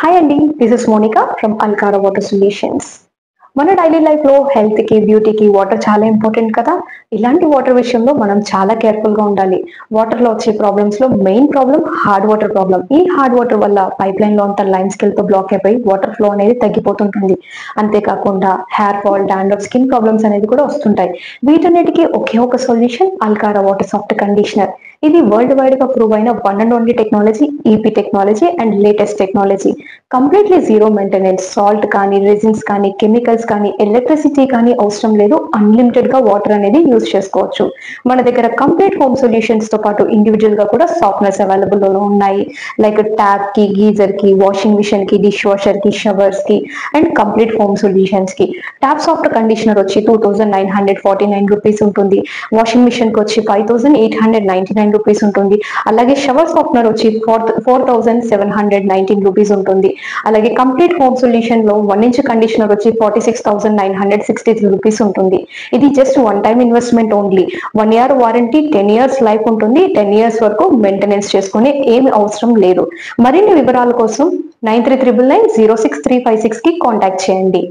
Hi అండి, this is Monica from అల్కారా water solutions. మన డైలీ లైఫ్ లో హెల్త్ కి బ్యూటీకి వాటర్ చాలా ఇంపార్టెంట్ కదా. ఇలాంటి వాటర్ విషయంలో మనం చాలా కేర్ఫుల్ గా ఉండాలి. వాటర్ లో వచ్చే ప్రాబ్లమ్స్ లో main problem hard water problem. ఈ హార్డ్ వాటర్ వల్ల పైప్ లైన్ లో అంతా లైన్ స్కేల్ తో బ్లాక్ అయిపోయి వాటర్ ఫ్లో అనేది తగ్గిపోతుంటుంది. అంతేకాకుండా hair fall, dandruff, skin problems అనేది కూడా వస్తుంటాయి. వీటన్నిటికీ ఒకే ఒక solution Alkara water soft conditioner. ఇది వరల్డ్ వైడ్ గా ప్రూవ్ అయిన one and only technology, EP technology and latest technology. Completely zero maintenance. Salt కానీ, రెజిన్స్ కానీ, కెమికల్స్ కానీ, ఎలక్ట్రిసిటీ కానీ అవసరం లేదు. అన్లిమిటెడ్ గా వాటర్ అనేది యూజ్ చేసుకోవచ్చు. మన దగ్గర కంప్లీట్ హోమ్ సొల్యూషన్స్ తో పాటు ఇండివిజువల్ గా కూడా సాఫ్ట్నర్స్ అవైలబుల్ లో ఉన్నాయి. లైక్ ట్యాప్ కి, గీజర్ కి, వాషింగ్ మిషన్ కి, డిష్ వాషర్ కి, షవర్స్ కి అండ్ కంప్లీట్ హోమ్ సొల్యూషన్స్ కి. ట్యాప్ సాఫ్ట్ కండిషనర్ వచ్చి 2949 రూపీస్ ఉంటుంది. వాషింగ్ మిషన్ కి వచ్చి 5899 రూపీస్ ఉంటుంది. అలాగే షవర్ సాఫ్ట్నర్ వచ్చి 4719 రూపీస్ ఉంటుంది. అలాగే కంప్లీట్ హోమ్ సొల్యూషన్ లో 1 ఇంచ్ కండిషనర్ వచ్చి 46,963 రూపీస్ ఉంటుంది. ఇది just one time investment only. 1 year warranty, 10 years life ఉంటుంది. 10 years వరకు మెయింటెనెన్స్ చేసుకునే ఏమి అవసరం లేదు. మరిన్ని వివరాల కోసం 9399 06356 కి కాంటాక్ట్ చేయండి.